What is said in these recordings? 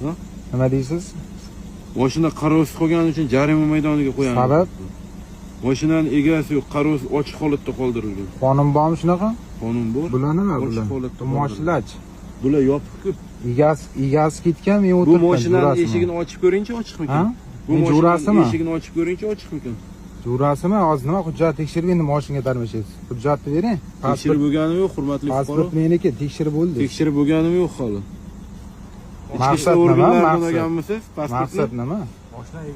Ha? Nima deysiz? Mashina qarovsiz qolgani uchun jarima maydoniga qo'yamiz. Sabab? Mashinaning egasi yo'q, qarovsiz ochiq holatda qoldirilgan. Qonun bormi shunaqa? Qonun bor. Bular nima Ochiq bular? holatda Mashinachi. Bular yopiq-ku. Egasi ketgan, men Bu o'tiribman. mashinaning eshigini ochib ko'ringchi, ochiqmikan? Ha? Bu Jurasimi? mashinaning eshigini ochib ko'ringchi, ochiqmikan? Jurasimi? Hozir nima hujjat tekshirib endi mashinaga tarmashasiz. Hujjatni bering. Tekshirib bo'lganim yo'q, hurmatli fuqaro. Pasport meniki, tekshirib bo'ldi. Tekshirib bo'lganim yo'q hali. Maqsad nima? organlaridan olganmisiz? Maqsad nima?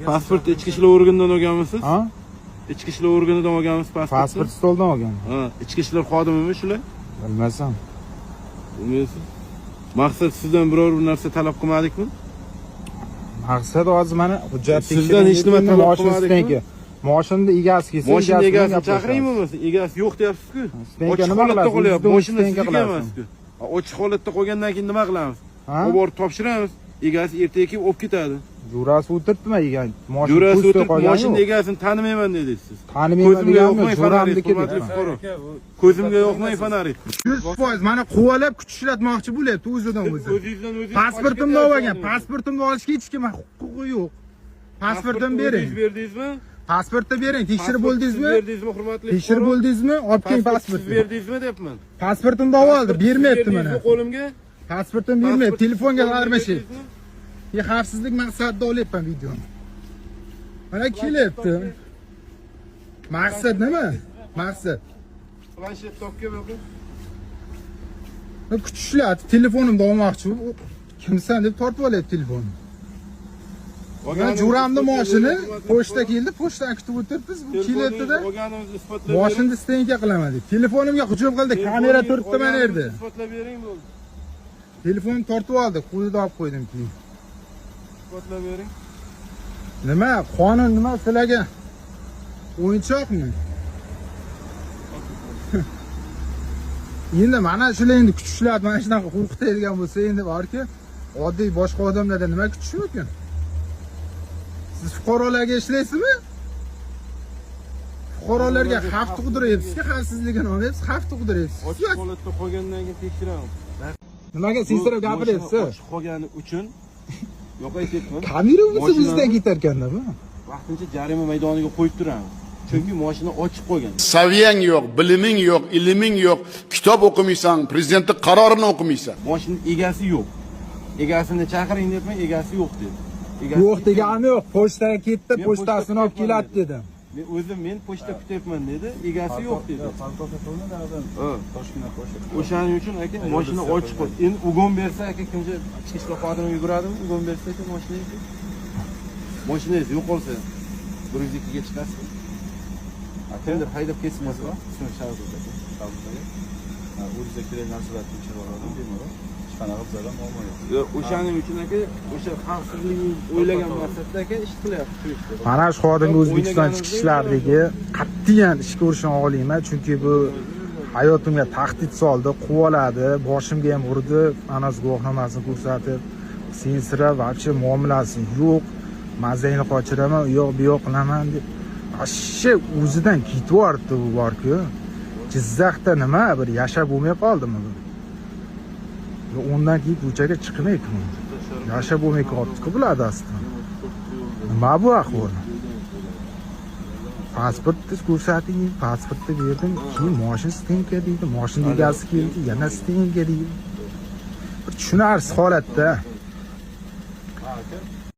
Pasport ichki ishlar organidan olganmisiz? Ha? Ichki ishlar organidan olganmisiz pasportni? Pasport stoldan olgan. Ha, ichki ishlar xodimimi shular? Bilmasam. Bilmaysiz. Maqsad sizdan biror bir narsa talab qilmadikmi? Maqsad hozir mana hujjat Sizdan hech nima talab qilmadikmi? Mashinani egasi kelsa, Mashina egasini chaqiringmi bo'lmasa? Egasi yo'q deyapsiz-ku. Ochiq Ochiq holatda holatda qolyapti. Mashina stenka sizniki emas-ku. Ochiq holatda qolgandan keyin nima qilamiz? Olib borib topshiramiz. Egasi ertaga kelib olib ketadi. Jurasi o'tiribdimi egan? Jurasi o'tirib, mashina egasini tanimayman dedingiz siz. Tanimayman deganmi? Juramniki deb. Ko'zimga yoqmay fonarit. 100% mana quvalab kuch ishlatmoqchi bo'lyapti o'zidan o'zi. O'zingizdan o'zingiz Pasportimni olgan, pasportimni olishga hech kim huquqi yo'q. Pasportimni bering. Berdingizmi? Pasportni bering, tekshirib bo'ldingizmi? Berdingizmi, hurmatli? Tekshirib bo'ldingizmi? Olib keling Siz pasportni. berdingizmi deyapman. Pasportimni oldi, bermayapti mana. Qo'limga. Pasportimni bermayapti, telefonga almashyapti. Xavfsizlik maqsadida olyapman videoni. Mana kelyapti. Maqsad nima? Maqsad. Planshet topga bo'ldi. Kuch ishlatib, telefonimni olmoqchi. Kimsan deb tortib olyapti telefonni. Men juramni mashina pochta keldi, pochtani kutib o'tiribmiz. Bu kelyapti-da. Mashinani stenka qilaman deb. Telefonimga hujum qildi, kamera turibdi mana yerda. Isbotlab bering bo'ldi. Telefonni tortib oldi, qo'lida olib qo'ydim keyin. Isbotlab bering. Nima? Qonun nima sizlarga? O'yinchoqmi? Endi mana shular endi kuch ishlatib, mana shunaqa qo'rqitadigan bo'lsa, endi borki, oddiy boshqa odamlarda nima kutish mumkin? Siz fuqarolarga ishlaysizmi? Fuqarolarga xavf tug'diryapsiz-ku, xavfsizligini olyapsiz, xavf tug'diryapsiz. Ochiq holatda qolgandan keyin tekshiramiz. Nimaga sensirab gapiryapsiz? Ochiq qolgani uchun yo'qaytyapman. Kamera bo'lsa bizdan ketar ekanda bu. Vaqtincha jarima maydoniga qo'yib turamiz. Chunki mashina ochiq qolgan. Saviyang yo'q, biliming yo'q, ilming yo'q, kitob o'qimaysan, prezidentning qarorini o'qimaysan. Mashina egasi yo'q. Egasini chaqiring debman, egasi yo'q dedi. Yo'q degani yo'q, pochtaga ketdi, pochtasini olib keladi dedim. Men pochta kutyapman dedi, egasi yo'q dedi. O'shaning uchun aka mashina ochiq qo'y. Endi ugon bersa aka kimga ichki ishlar xodimi yuguradimi? Ugon bersa aka mashinangizni. Mashinangiz yo'qolsa 102 ga chiqasiz. Kimdir haydab ketmasa, ismi Shavkat aka. O'ziga kerak narsalar tekshirib oladi, bemalol. Qanaqa bizlar muammo yo'q. O'shaning uchun aka, o'sha xavfsizlikni o'ylagan maqsadda aka ish qilyapti. Mana shu xodimga O'zbekiston ichki ishlaridagi qat'iyan ish ko'rishni olmayman, chunki bu hayotimga tahdid soldi, quvaladi, boshimga ham urdi, mana guvohnomasini ko'rsatib, sensirab, вообще muomalasi yo'q, mazangni qochiraman, u yoq bu yoq qilaman deb. Ashsha o'zidan ketib yubordi bu bor-ku. Jizzaxda nima bir yashab bo'lmay qoldimi bu? Ondan keyin ko'chaga chiqmaydi. Yashab bo'lmay qolibdi-ku bular asta. Nima bu ahvol? Pasportni ko'rsating, pasportni berdim, keyin mashina stenka deydi, mashina egasi keldi, yana stenka deydi. Bir tushunarsiz holatda.